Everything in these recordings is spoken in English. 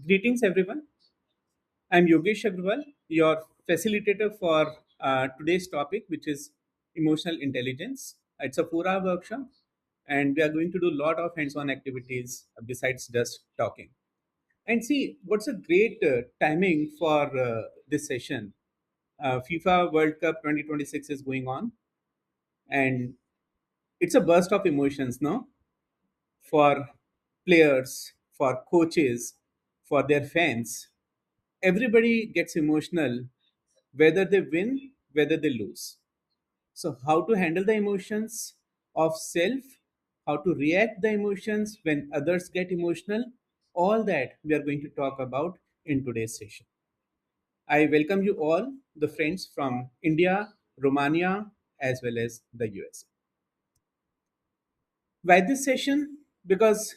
Greetings, everyone. I'm Yogesh Agrawal, your facilitator for today's topic, which is emotional intelligence. It's a 4 hour workshop, and we are going to do a lot of hands on activities besides just talking. And see, what's a great timing for this session? FIFA World Cup 2026 is going on, and it's a burst of emotions, no? For players, for coaches, for their fans. Everybody gets emotional whether they win, whether they lose. So, how to handle the emotions of self, how to react the emotions when others get emotional, all that we are going to talk about in today's session. I welcome you all, the friends from India, Romania, as well as the US. Why this session? Because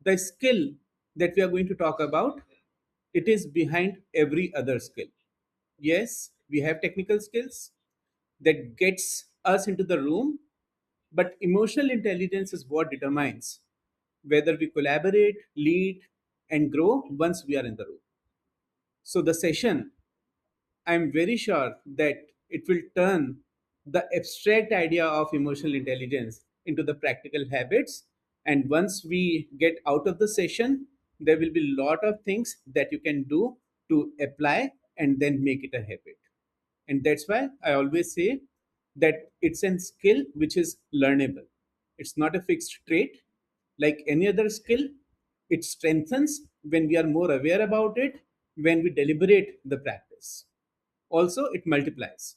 the skill that we are going to talk about, it is behind every other skill. Yes, we have technical skills that gets us into the room, but emotional intelligence is what determines whether we collaborate, lead, and grow once we are in the room. So the session, I'm very sure that it will turn the abstract idea of emotional intelligence into the practical habits. And once we get out of the session, there will be a lot of things that you can do to apply and then make it a habit. And that's why I always say that it's a skill which is learnable. It's not a fixed trait. Like any other skill, it strengthens when we are more aware about it, when we deliberate the practice. Also, it multiplies.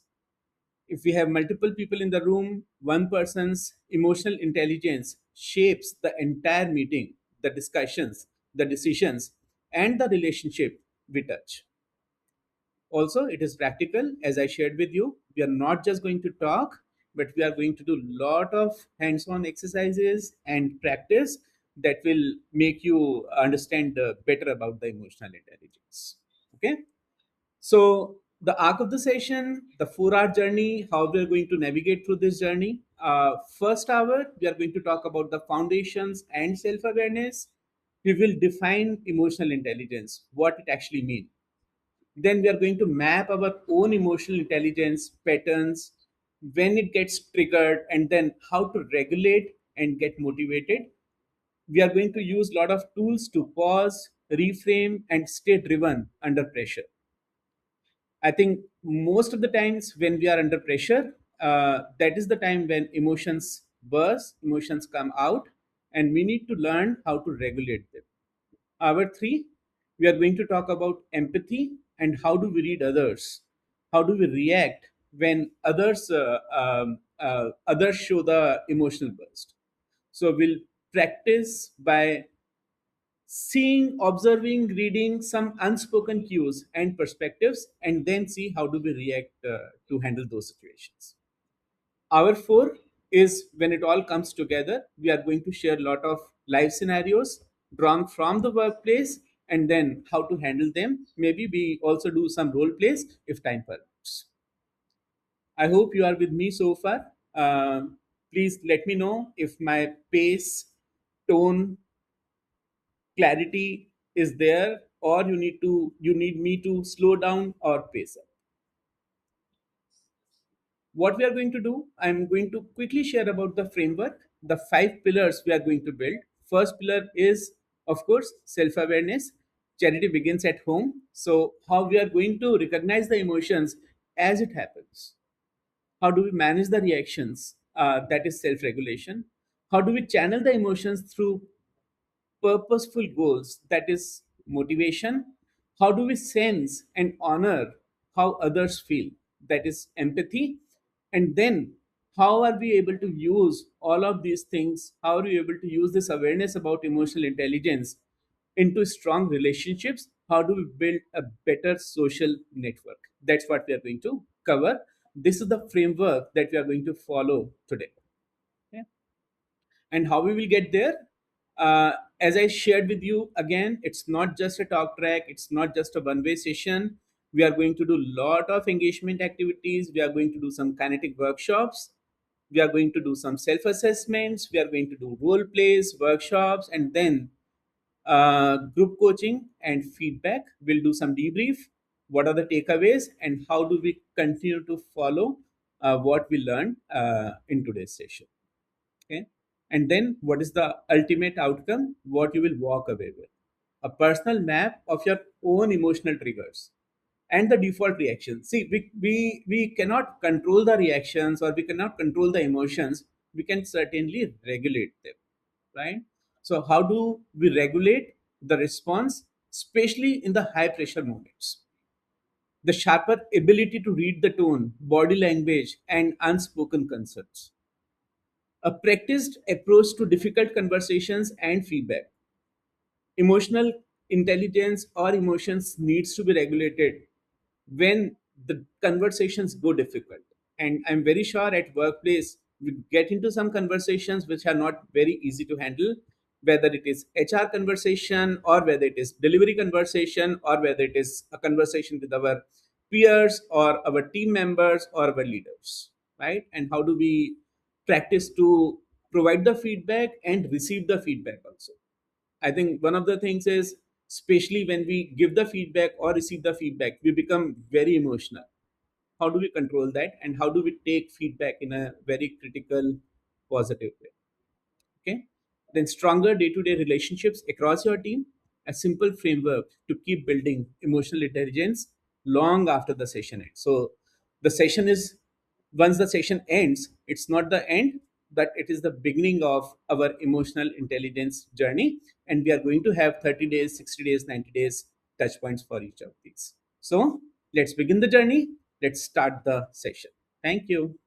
If we have multiple people in the room, one person's emotional intelligence shapes the entire meeting, the discussions, the decisions, and the relationship we touch. Also, it is practical. As I shared with you, we are not just going to talk, but we are going to do a lot of hands-on exercises and practice that will make you understand better about the emotional intelligence. Okay. So the arc of the session, the 4 hour journey, how we are going to navigate through this journey. First hour, we are going to talk about the foundations and self-awareness. We will define emotional intelligence, what it actually means. Then we are going to map our own emotional intelligence patterns, when it gets triggered, and then how to regulate and get motivated. We are going to use a lot of tools to pause, reframe, and stay driven under pressure. I think most of the times when we are under pressure, that is the time when emotions burst, emotions come out, and we need to learn how to regulate them. Hour three, we are going to talk about empathy and how do we read others? How do we react when others show the emotional burst? So we'll practice by seeing, observing, reading some unspoken cues and perspectives, and then see how do we react to handle those situations. Hour four is when it all comes together. We are going to share a lot of live scenarios drawn from the workplace and then how to handle them. Maybe we also do some role plays if time permits. I hope you are with me so far. Please let me know if my pace, tone, clarity is there, or you need me to slow down or pace up. What we are going to do, I'm going to quickly share about the framework, the 5 pillars we are going to build. First pillar is, of course, self awareness. Charity begins at home. So how we are going to recognize the emotions as it happens, how do we manage the reactions, that is self regulation. How do we channel the emotions through purposeful goals, that is motivation. How do we sense and honor how others feel, that is empathy. And then how are we able to use all of these things, how are we able to use this awareness about emotional intelligence into strong relationships, how do we build a better social network. That's what we are going to cover. This is the framework that we are going to follow today. Okay? And how we will get there, as I shared with you, again, it's not just a talk track, it's not just a one way session. We are going to do a lot of engagement activities, we are going to do some kinetic workshops, we are going to do some self assessments, we are going to do role plays, workshops, and then group coaching and feedback. We'll do some debrief. What are the takeaways, and how do we continue to follow what we learned in today's session? Okay. And then what is the ultimate outcome? What you will walk away with? A personal map of your own emotional triggers and the default reaction. See, we cannot control the reactions, or we cannot control the emotions. We can certainly regulate them, right? So how do we regulate the response, especially in the high pressure moments? The sharper ability to read the tone, body language, and unspoken concerns. A practiced approach to difficult conversations and feedback. Emotional intelligence or emotions needs to be regulated when the conversations go difficult. And I'm very sure at workplace we get into some conversations which are not very easy to handle, whether it is HR conversation, or whether it is delivery conversation, or whether it is a conversation with our peers or our team members or our leaders, right? And how do we practice to provide the feedback and receive the feedback also? I think one of the things is, especially when we give the feedback or receive the feedback, we become very emotional. How do we control that? And how do we take feedback in a very critical, positive way? Okay. Then stronger day-to-day relationships across your team, a simple framework to keep building emotional intelligence long after the session ends. So the session is, once the session ends, it's not the end, but it is the beginning of our emotional intelligence journey. And we are going to have 30 days, 60 days, 90 days touch points for each of these. So let's begin the journey. Let's start the session. Thank you.